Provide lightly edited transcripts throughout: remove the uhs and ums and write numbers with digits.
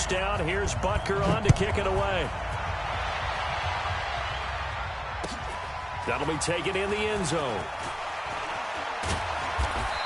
first down. Here's Butker on to kick it away. That'll be taken in the end zone.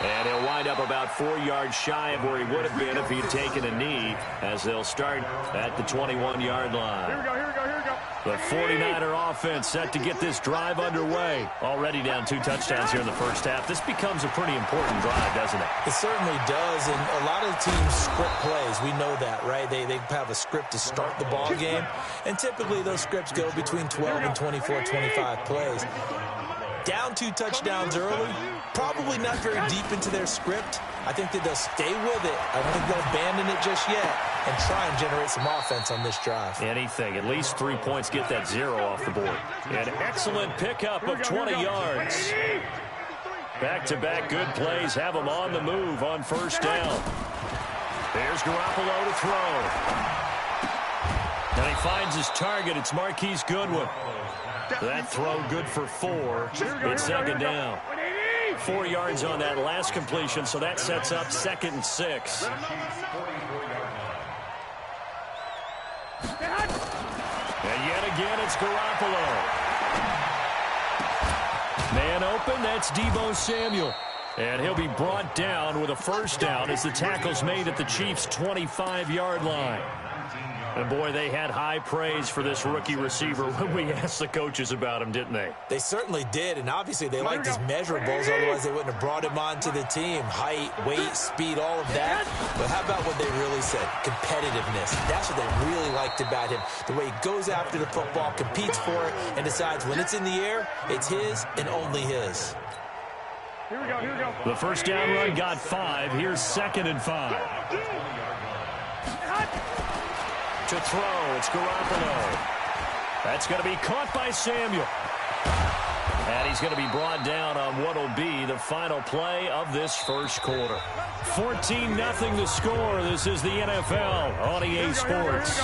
And he'll wind up about 4 yards shy of where he would have been if he'd taken a knee, as they'll start at the 21-yard line. Here we go, here we go, here we go. The 49er offense set to get this drive underway. Already down 2 touchdowns here in the first half. This becomes a pretty important drive, doesn't it? It certainly does, and a lot of teams script plays. We know that, right? They have a script to start the ball game, and typically those scripts go between 12 and 24, 25 plays. Down 2 touchdowns early, probably not very deep into their script. I think that they'll stay with it. I don't think they'll abandon it just yet and try and generate some offense on this drive. Anything. At least 3 points, get that 0 off the board. An excellent pickup of 20 yards. Back-to-back good plays have them on the move on first down. There's Garoppolo to throw. And he finds his target. It's Marquise Goodwin. That throw good for 4. It's second down. 4 yards on that last completion, so that sets up 2nd and 6. And yet again, it's Garoppolo. Man open, that's Deebo Samuel. And he'll be brought down with a first down as the tackle's made at the Chiefs' 25-yard line. And, boy, they had high praise for this rookie receiver when we asked the coaches about him, didn't they? They certainly did, and obviously they liked his measurables, otherwise they wouldn't have brought him onto the team. Height, weight, speed, all of that. But how about what they really said? Competitiveness. That's what they really liked about him. The way he goes after the football, competes for it, and decides when it's in the air, it's his and only his. Here we go, here we go. The first down run got 5. Here's 2nd and 5. To throw, it's Garoppolo. That's going to be caught by Samuel. And he's going to be brought down on what will be the final play of this first quarter. 14-0 the score. This is the NFL on EA Sports.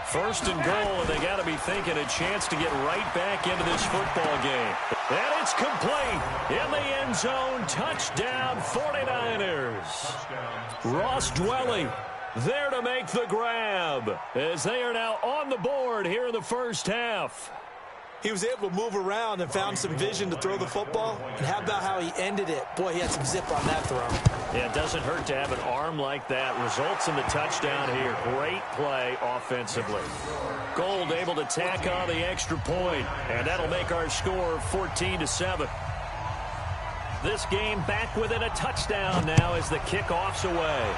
First and goal, and they got to be thinking a chance to get right back into this football game. And it's complete. In the end zone, touchdown 49ers. Ross Dwelly there to make the grab as they are now on the board here in the first half. He was able to move around and found some vision to throw the football. And how about how he ended it? Boy, he had some zip on that throw. Yeah, it doesn't hurt to have an arm like that. Results in the touchdown here. Great play offensively. Gold able to tack on the extra point, and that'll make our score 14-7. This game back within a touchdown now as the kickoff's away.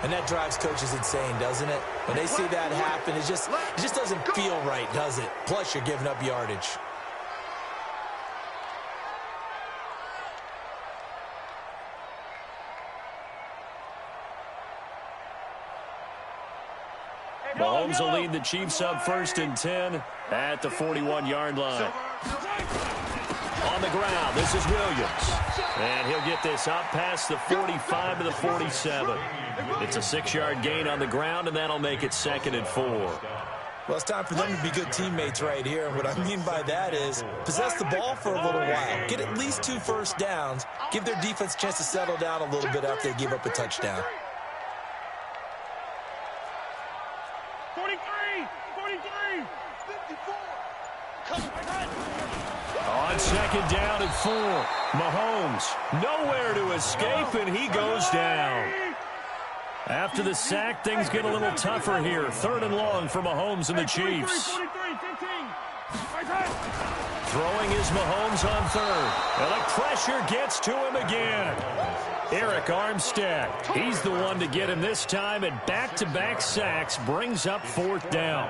And that drives coaches insane, doesn't it? When they see that happen, it just doesn't feel right, does it? Plus, you're giving up yardage. Mahomes will lead the Chiefs up 1st and 10 at the 41-yard line. On the ground, this is Williams. And he'll get this up past the 45 to the 47. It's a 6-yard gain on the ground, and that'll make it 2nd and 4. Well, it's time for them to be good teammates right here. What I mean by that is possess the ball for a little while. Get at least 2 first downs. Give their defense a chance to settle down a little bit after they give up a touchdown. 54. On 2nd down and 4. Mahomes nowhere to escape, and he goes down. After the sack, things get a little tougher here. 3rd and long for Mahomes and the Chiefs. Throwing is Mahomes on 3rd. And the pressure gets to him again. Eric Armstead, he's the one to get him this time, and back-to-back sacks brings up 4th down.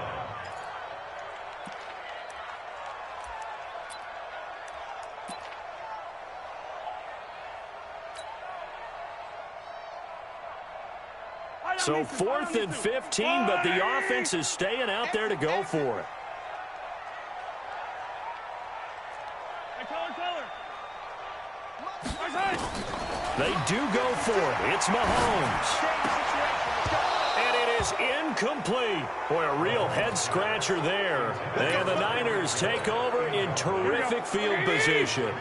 So 4th and 15, but the offense is staying out there to go for it. They do go for it. It's Mahomes. And it is incomplete. Boy, a real head-scratcher there. And the Niners take over in terrific field position.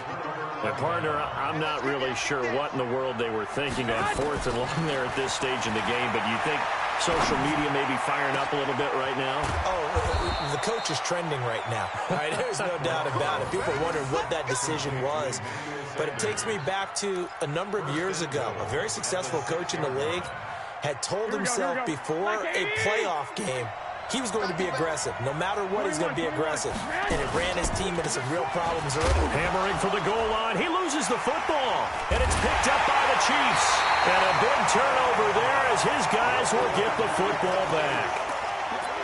My partner, I'm not really sure what in the world they were thinking on 4th and long there at this stage in the game, but you think social media may be firing up a little bit right now? Oh, the coach is trending right now. All right, there's no doubt about it. People are wondering what that decision was. But it takes me back to a number of years ago. A very successful coach in the league had told himself before a playoff game he was going to be aggressive. No matter what, he's going to be aggressive. And it ran his team into some real problems early. Hammering for the goal line. He loses the football. And it's picked up by the Chiefs. And a big turnover there as his guys will get the football back.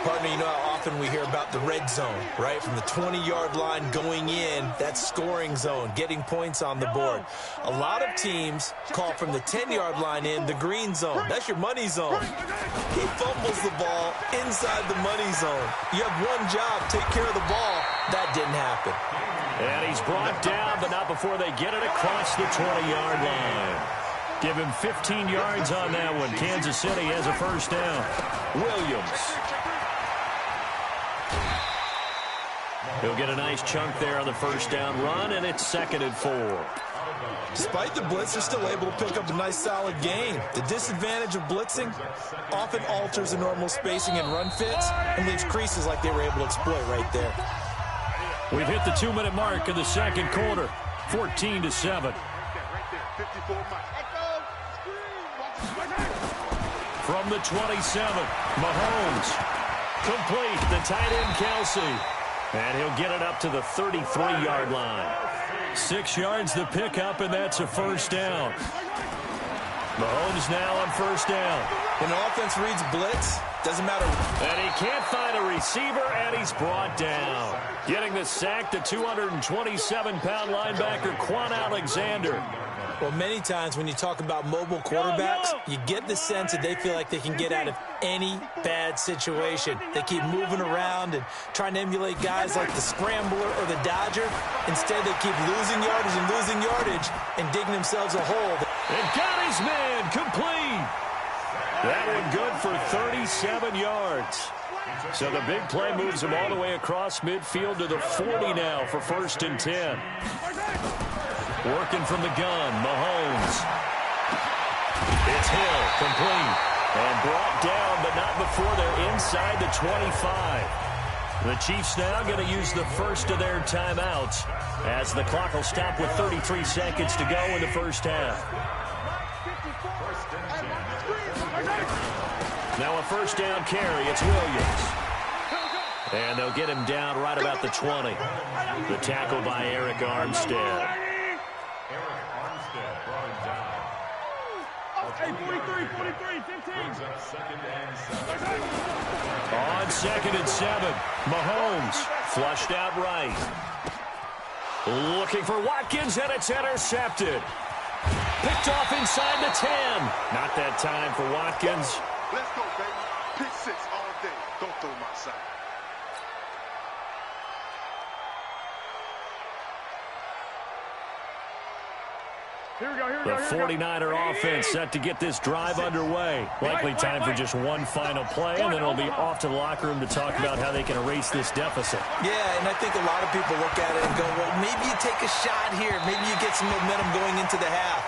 Partner, you know how often we hear about the red zone, right? From the 20-yard line going in, that's scoring zone, getting points on the board. A lot of teams call from the 10-yard line in the green zone. That's your money zone. He fumbles the ball inside the money zone. You have one job, take care of the ball. That didn't happen. And he's brought down, but not before they get it across the 20-yard line. Give him 15 yards on that one. Kansas City has a first down. Williams. He'll get a nice chunk there on the first down run, and it's 2nd and 4. Despite the blitz, they're still able to pick up a nice, solid gain. The disadvantage of blitzing often alters the normal spacing and run fits and leaves creases like they were able to exploit right there. We've hit the 2-minute mark in the second quarter, 14-7. From the 27, Mahomes. Complete, the tight end, Kelsey. And he'll get it up to the 33-yard line. 6 yards the pickup, and that's a first down. Mahomes now on first down. When the offense reads blitz, doesn't matter. And he can't find a receiver, and he's brought down. Getting the sack, the 227-pound linebacker, Quan Alexander. Well, many times when you talk about mobile quarterbacks, you get the sense that they feel like they can get out of any bad situation. They keep moving around and trying to emulate guys like the Scrambler or the Dodger. Instead, they keep losing yardage and digging themselves a hole. And got his man complete. That one good for 37 yards. So the big play moves him all the way across midfield to the 40 now for 1st and 10. Working from the gun, Mahomes. It's Hill, complete. And brought down, but not before they're inside the 25. The Chiefs now going to use the first of their timeouts as the clock will stop with 33 seconds to go in the first half. Now a first down carry, it's Williams. And they'll get him down right about the 20. The tackle by Eric Armstead. Hey, 43, 15. On 2nd and 7, Mahomes flushed out right. Looking for Watkins, and it's intercepted. Picked off inside the 10. Not that time for Watkins. Let's go, baby. Pick 6 all day. Don't throw my side. The 49er offense set to get this drive underway. Likely time for just one final play, and then it'll be off to the locker room to talk about how they can erase this deficit. Yeah, and I think a lot of people look at it and go, well, maybe you take a shot here. Maybe you get some momentum going into the half.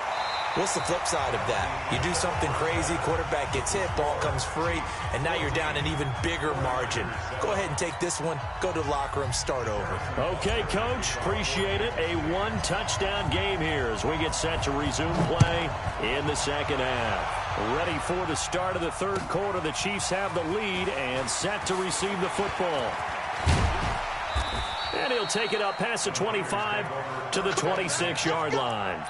What's the flip side of that? You do something crazy, quarterback gets hit, ball comes free, and now you're down an even bigger margin. Go ahead and take this one, go to the locker room, start over. Okay, Coach, appreciate it. A one-touchdown game here as we get set to resume play in the second half. Ready for the start of the third quarter. The Chiefs have the lead and set to receive the football. And he'll take it up past the 25 to the 26-yard line.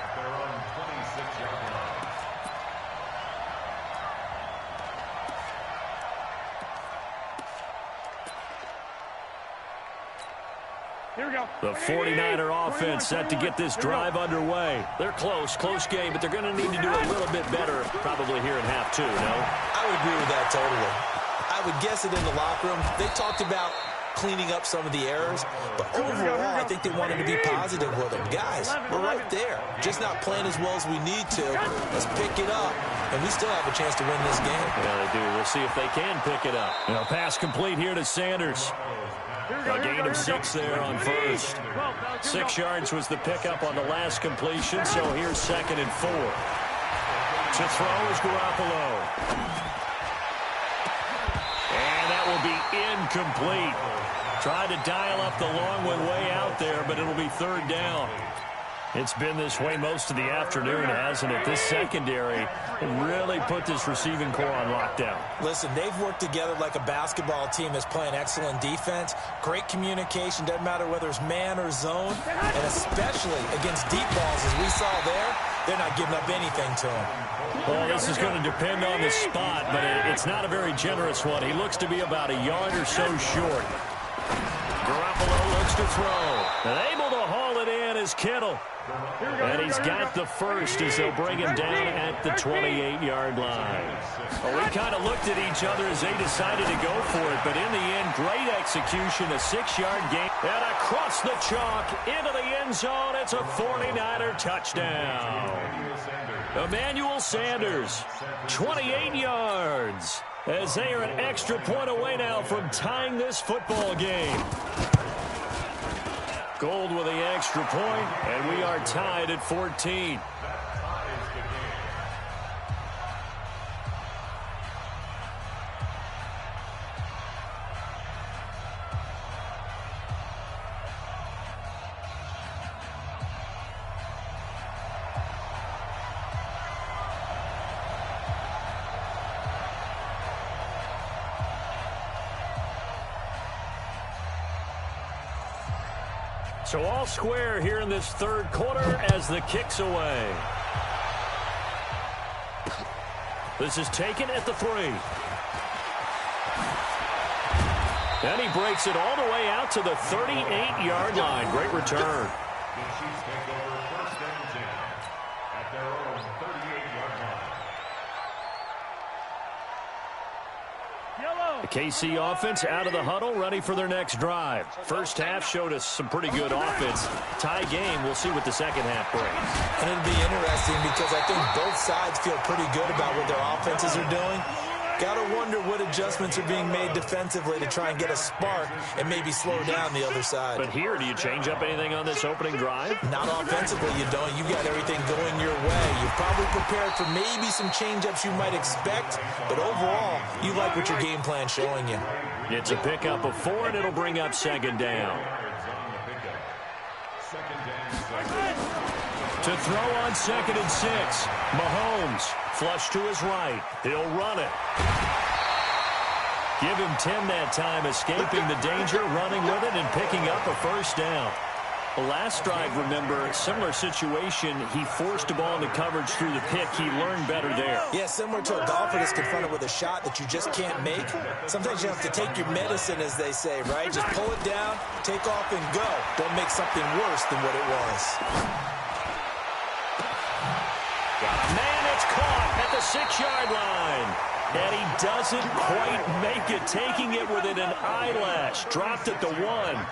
Here we go. The 49er offense set to get this drive underway. They're close game, but they're going to need to do a little bit better probably here in half 2, no? I would agree with that totally. I would guess it in the locker room. They talked about cleaning up some of the errors. But overall, I think they wanted to be positive with them. Guys, we're right there. Just not playing as well as we need to. Let's pick it up, and we still have a chance to win this game. Yeah, they do. We'll see if they can pick it up. Pass complete here to Sanders. A gain of 6 there on first. 6 yards was the pickup on the last completion, so here's 2nd and 4. To throw is Garoppolo. And that will be incomplete. Tried to dial up the long one way out there, but it'll be 3rd down. It's been this way most of the afternoon, hasn't it? This secondary really put this receiving core on lockdown. Listen, they've worked together like a basketball team that's playing excellent defense. Great communication, doesn't matter whether it's man or zone. And especially against deep balls, as we saw there, they're not giving up anything to them. Well, this is going to depend on the spot, but it's not a very generous one. He looks to be about a yard or so short. Garoppolo looks to throw. And able to haul it in is Kittle. And he's got the first as they'll bring him down at the 28-yard line. Well, we kind of looked at each other as they decided to go for it, but in the end, great execution, a 6-yard gain. And across the chalk into the end zone, it's a 49er touchdown. Emmanuel Sanders, 28 yards, as they are an extra point away now from tying this football game. Gold with the extra point, and we are tied at 14. So all square here in this 3rd quarter as the kick's away. This is taken at the 3. And he breaks it all the way out to the 38-yard line. Great return. The KC offense out of the huddle, ready for their next drive. First half showed us some pretty good offense. Tie game, we'll see what the second half brings. And it'll be interesting because I think both sides feel pretty good about what their offenses are doing. Got to wonder what adjustments are being made defensively to try and get a spark and maybe slow down the other side. But here, do you change up anything on this opening drive? Not offensively, you don't. You got everything going your way. You've probably prepared for maybe some change-ups you might expect, but overall, you like what your game plan's showing you. It's a pickup of 4, and it'll bring up 2nd down. To throw on 2nd and 6. Mahomes, flush to his right. He'll run it. Give him 10 that time, escaping the danger, running with it, and picking up a first down. The last drive, remember, similar situation. He forced a ball into coverage through the pick. He learned better there. Yeah, similar to a golfer that's confronted with a shot that you just can't make. Sometimes you have to take your medicine, as they say, right? Just pull it down, take off, and go. Don't make something worse than what it was. Man, it's caught at the 6-yard line. And he doesn't quite make it, taking it within an eyelash. Dropped at the 1.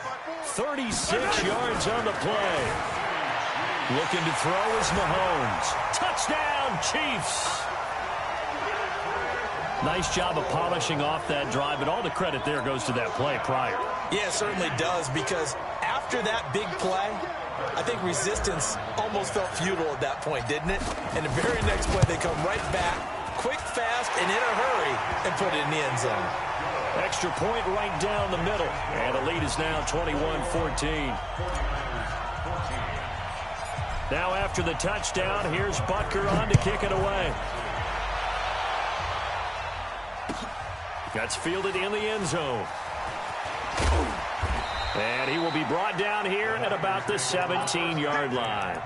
36 yards on the play. Looking to throw is Mahomes. Touchdown, Chiefs. Nice job of polishing off that drive, and all the credit there goes to that play prior. Yeah, it certainly does, because after that big play, I think resistance almost felt futile at that point, didn't it? And the very next play, they come right back, quick, fast, and in a hurry, and put it in the end zone. Extra point right down the middle. And the lead is now 21-14. Now after the touchdown, here's Butker on to kick it away. That's fielded in the end zone. And he will be brought down here at about the 17-yard line.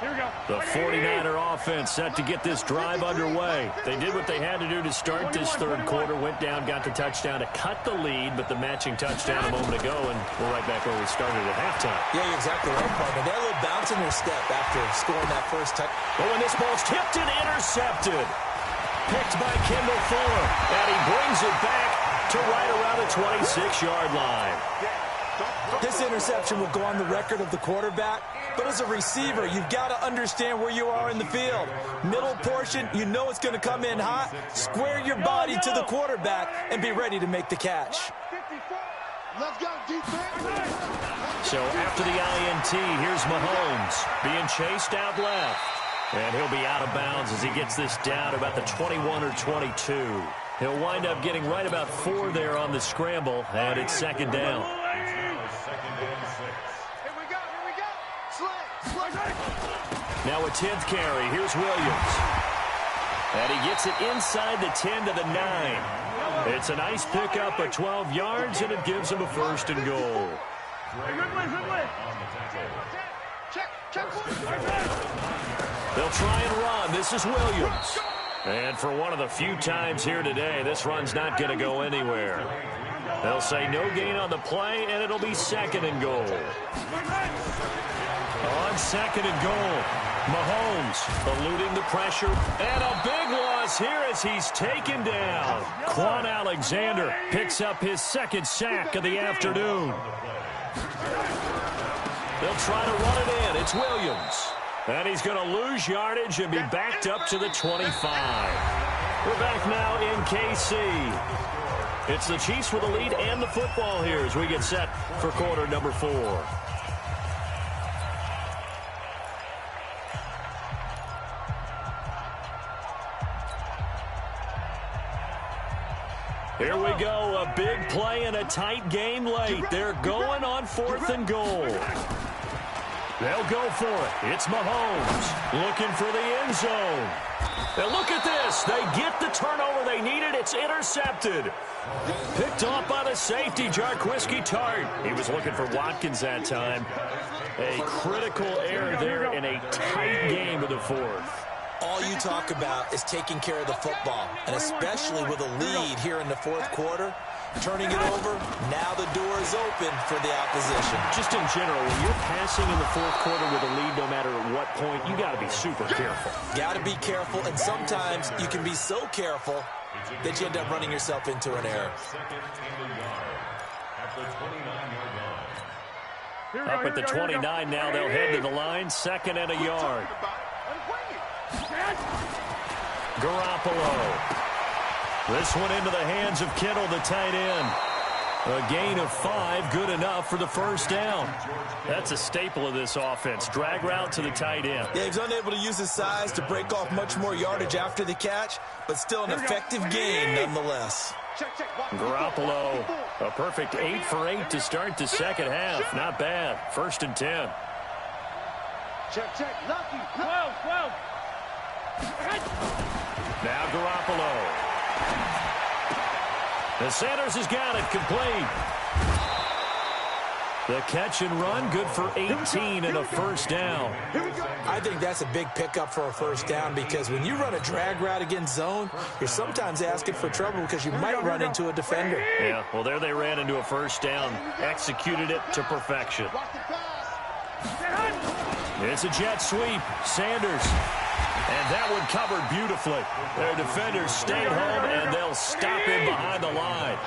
Here we go. The 49er offense set to get this drive underway. They did what they had to do to start this 3rd quarter. Went down, got the touchdown to cut the lead, but the matching touchdown a moment ago, and we're right back where we started at halftime. Yeah, you're exactly right, partner. They had a little bounce in their step after scoring that first touchdown. But when this ball's tipped and intercepted. picked by Kendall Fuller, and he brings it back to right around the 26-yard line. This interception will go on the record of the quarterback, but as a receiver, you've got to understand where you are in the field. Middle portion, you know it's going to come in hot. Square your body to the quarterback and be ready to make the catch. Let's go, defense. So after the INT, here's Mahomes being chased out left. And he'll be out of bounds as he gets this down about the 21 or 22. He'll wind up getting right about 4 there on the scramble, and it's second down. Now a 10th carry. Here's Williams. And he gets it inside the 10 to the 9. It's a nice pickup of 12 yards, and it gives him a first and goal. They'll try and run. This is Williams. And for one of the few times here today, this run's not going to go anywhere. They'll say no gain on the play, and it'll be second and goal. On second and goal, Mahomes eluding the pressure, and a big loss here as he's taken down. Quan Alexander picks up his second sack of the afternoon. They'll try to run it in. It's Williams. And he's going to lose yardage and be backed up to the 25. We're back now in KC. It's the Chiefs with the lead and the football here as we get set for quarter number 4. Here we go, a big play and a tight game late. They're going on 4th and goal. They'll go for it. It's Mahomes looking for the end zone. Now look at this. They get the turnover they needed. It's intercepted. Picked off by the safety, Jarquiski Tart. He was looking for Watkins that time. A critical error there in a tight game of the 4th. All you talk about is taking care of the football, and especially with a lead here in the 4th quarter, turning it over, now the door is open for the opposition. Just in general, when you're passing in the 4th quarter with a lead, no matter at what point, you got to be super careful. Got to be careful, and sometimes you can be so careful that you end up running yourself into an error. Up at the 29 now, they'll head to the line, 2nd and a yard. Garoppolo. This one into the hands of Kittle, the tight end. A gain of 5, good enough for the first down. That's a staple of this offense. Drag route to the tight end. Yeah, he's unable to use his size to break off much more yardage after the catch, but still an effective gain nonetheless. Garoppolo, a perfect 8 for 8 to start the second half. Not bad. 1st and 10. Check. Lucky. 12. Now Garoppolo. The Sanders has got it complete. The catch and run, good for 18 and a first down. I think that's a big pickup for a first down because when you run a drag route against zone, you're sometimes asking for trouble because you might run into a defender. Yeah, well, there they ran into a first down. Executed it to perfection. It's a jet sweep. Sanders. And that one covered beautifully. Their defenders stayed home, and they'll stop him behind the line.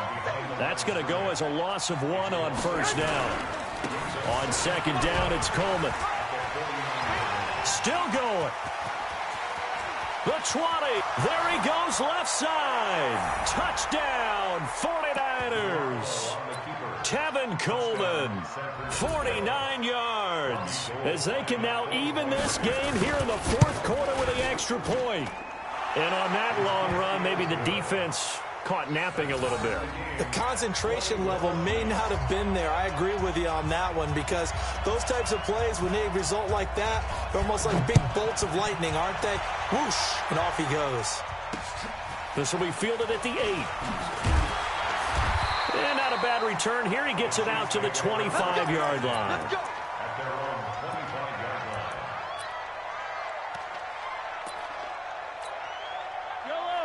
That's going to go as a loss of 1 on first down. On second down, it's Coleman. Still going. The 20. There he goes left side. Touchdown, 49ers. Tevin Coleman, 49 yards, as they can now even this game here in the 4th quarter with the extra point. And on that long run, maybe the defense caught napping a little bit. The concentration level may not have been there. I agree with you on that one because those types of plays, when they result like that, they're almost like big bolts of lightning, aren't they? Whoosh, and off he goes. This will be fielded at the 8. And not a bad return here. He gets it out to the 25-yard line.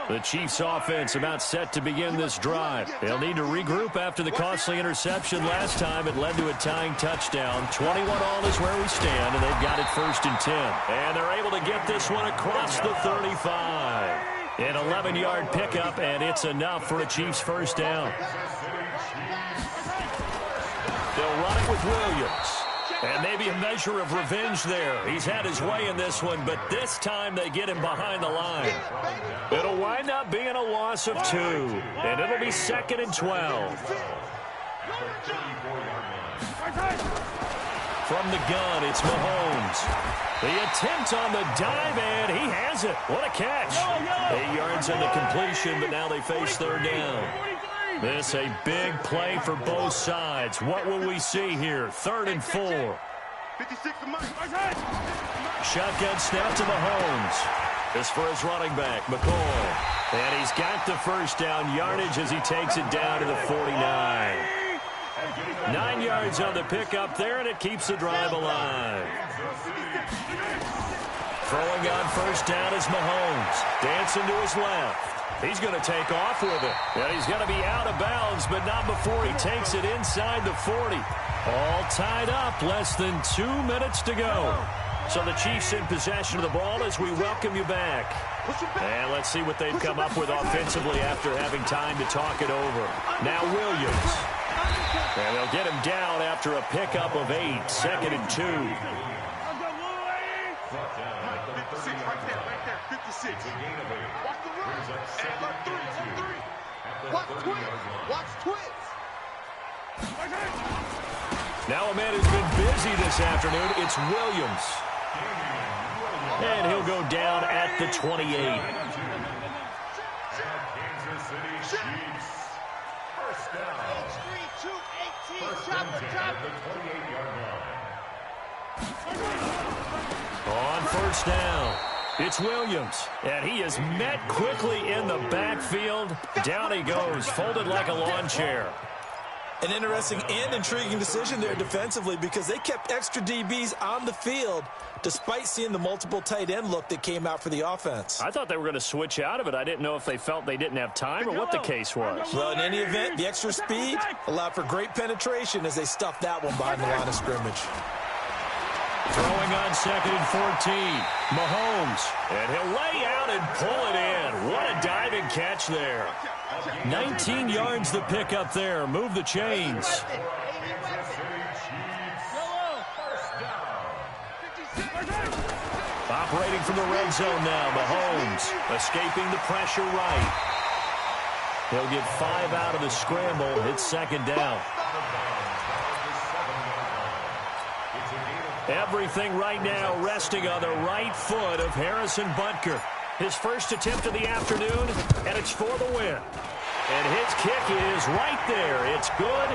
The Chiefs offense about set to begin this drive. They'll need to regroup after the costly interception last time. It led to a tying touchdown. 21 all is where we stand, and they've got it 1st and 10. And they're able to get this one across the 35. An 11-yard pickup, and it's enough for a Chiefs first down. They'll run it with Williams. And maybe a measure of revenge there. He's had his way in this one, but this time they get him behind the line. It'll wind up being a loss of 2, and it'll be 2nd and 12. From the gun, it's Mahomes. The attempt on the dive, and he has it. What a catch. 8 yards on the completion, but now they face 3rd down. This a big play for both sides. What will we see here? 3rd and 4. Shotgun snap to Mahomes. This for his running back, McCoy. And he's got the first down yardage as he takes it down to the 49. 9 yards on the pickup there, and it keeps the drive alive. Throwing on first down is Mahomes. Dancing to his left. He's going to take off with it. And he's going to be out of bounds, but not before he takes it inside the 40. All tied up, less than 2 minutes to go. So the Chiefs in possession of the ball as we welcome you back. And let's see what they've come up with offensively after having time to talk it over. Now Williams. And they'll get him down after a pickup of 8, 2nd and 2. Now a man who's been busy this afternoon, it's Williams. And he'll go down at the 28. On first down, it's Williams, and he is met quickly in the backfield. Down he goes, folded like a lawn chair. An interesting and intriguing decision there defensively because they kept extra DBs on the field despite seeing the multiple tight end look that came out for the offense. I thought they were going to switch out of it. I didn't know if they felt they didn't have time or what the case was. Well, in any event, the extra speed allowed for great penetration as they stuffed that one behind the line of scrimmage. Throwing on 2nd and 14, Mahomes, and he'll lay out and pull it in. What a diving catch there. 19 yards the pickup there. Move the chains. Operating from the red zone now, Mahomes escaping the pressure right. He'll get 5 out of the scramble. It's 2nd down. Everything right now resting on the right foot of Harrison Butker. His first attempt of the afternoon, and it's for the win. And his kick is right there. It's good,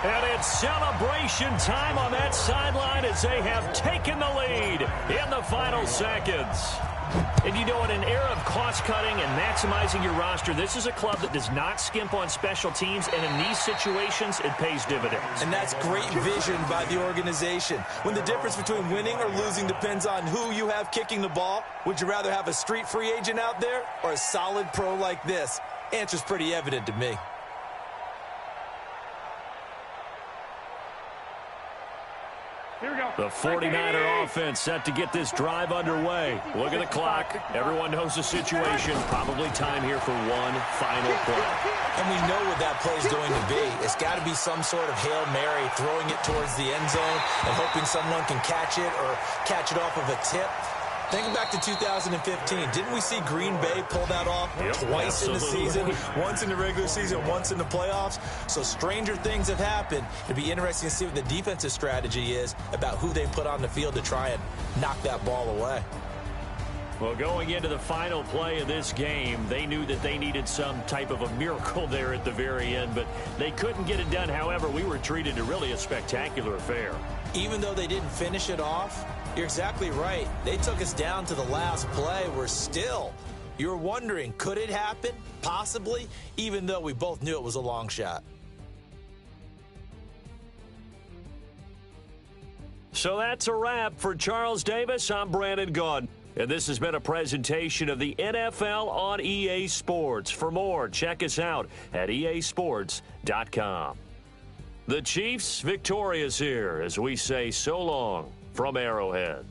and it's celebration time on that sideline as they have taken the lead in the final seconds. And you know, in an era of cost-cutting and maximizing your roster, this is a club that does not skimp on special teams, and in these situations, it pays dividends. And that's great vision by the organization. When the difference between winning or losing depends on who you have kicking the ball, would you rather have a street free agent out there or a solid pro like this? Answer's pretty evident to me. Here we go. The 49er offense set to get this drive underway. Look at the clock. Everyone knows the situation. Probably time here for one final play. And we know what that play is going to be. It's got to be some sort of Hail Mary, throwing it towards the end zone and hoping someone can catch it or catch it off of a tip. Think back to 2015. Didn't we see Green Bay pull that off twice in the season? Once in the regular season, once in the playoffs. So stranger things have happened. It'd be interesting to see what the defensive strategy is about who they put on the field to try and knock that ball away. Well, going into the final play of this game, they knew that they needed some type of a miracle there at the very end, but they couldn't get it done. However, we were treated to really a spectacular affair. Even though they didn't finish it off, you're exactly right. They took us down to the last play. We're still, you're wondering, could it happen? Possibly, even though we both knew it was a long shot. So that's a wrap for Charles Davis. I'm Brandon Gaudin. And this has been a presentation of the NFL on EA Sports. For more, check us out at easports.com. The Chiefs victorious here as we say so long from Arrowhead.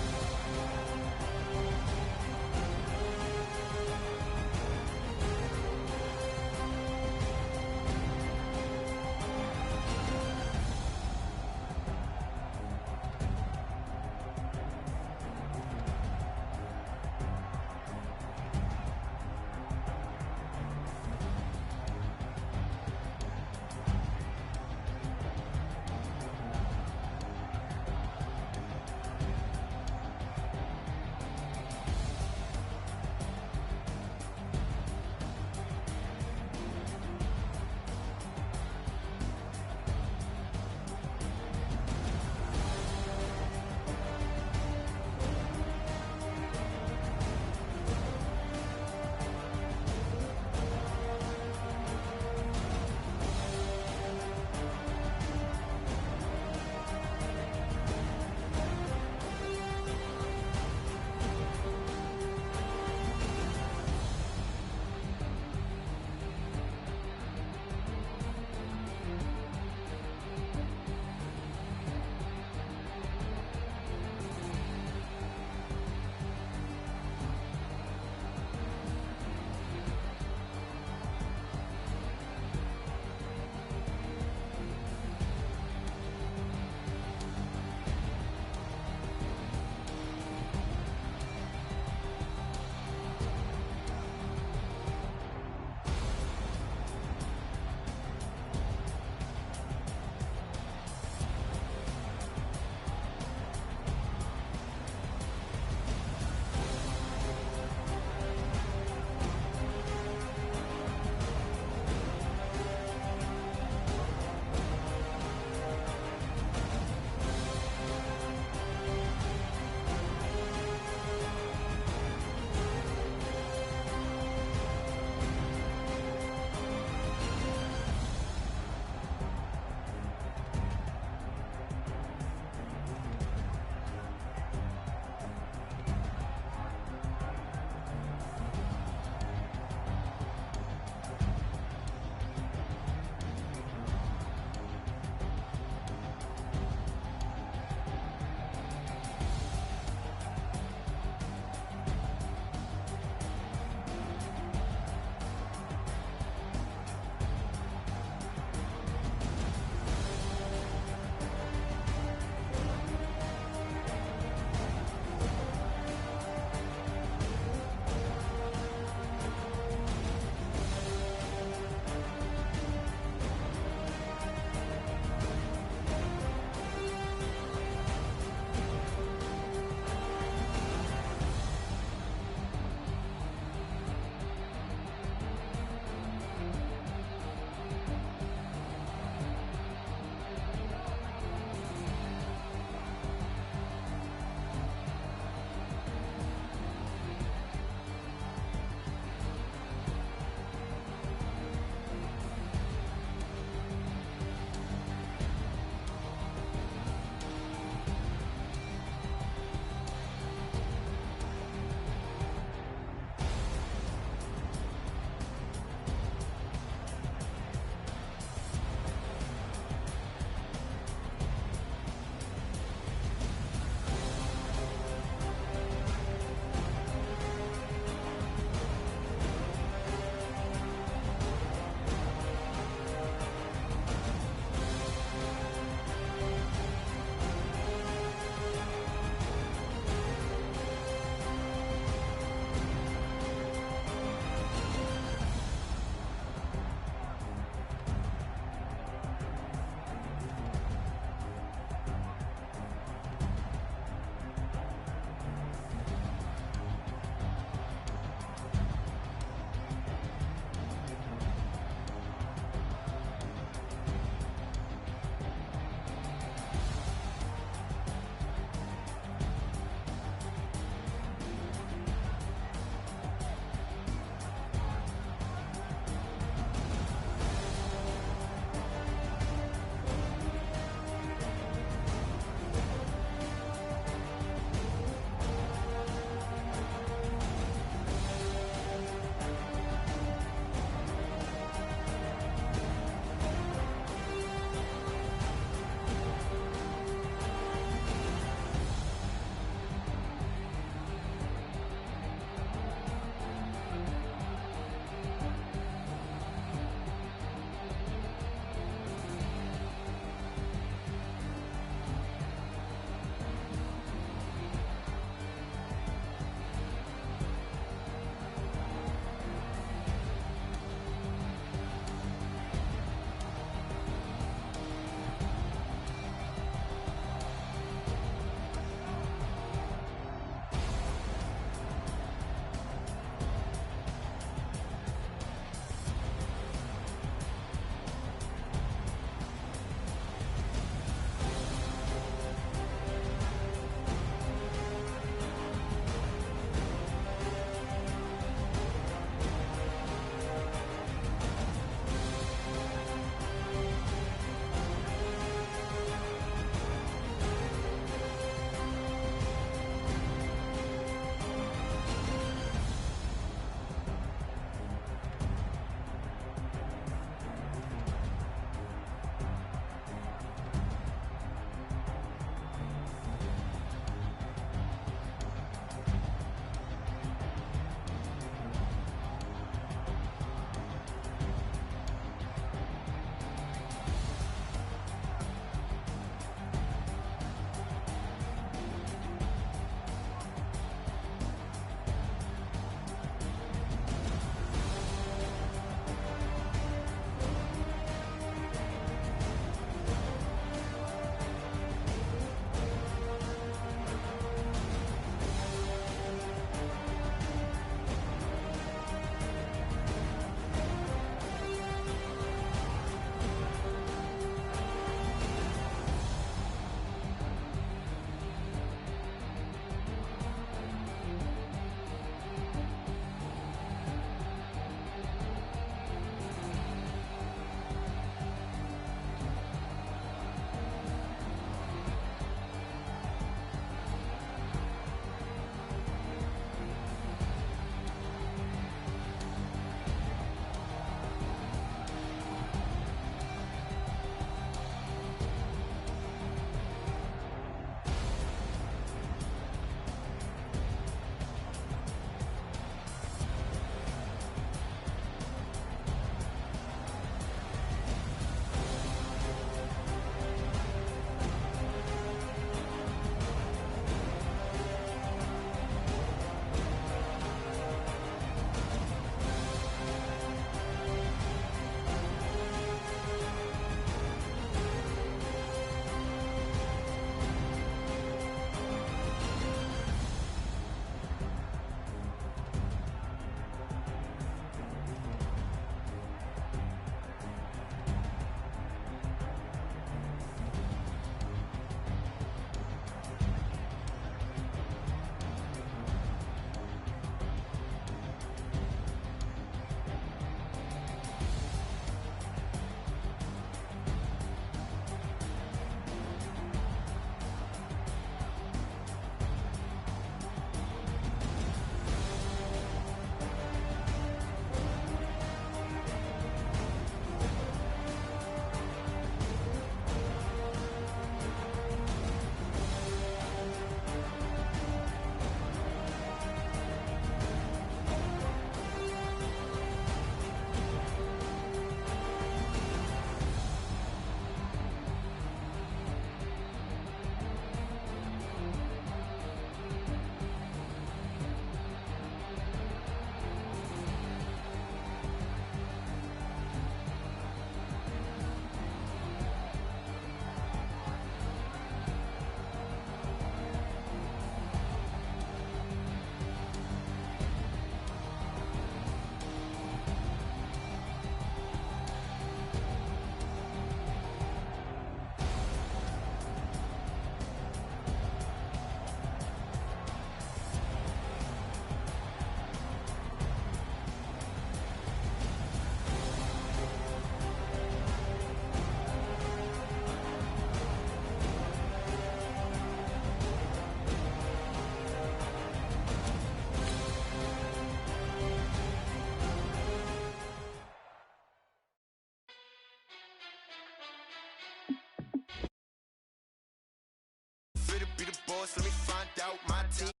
let me find out my team.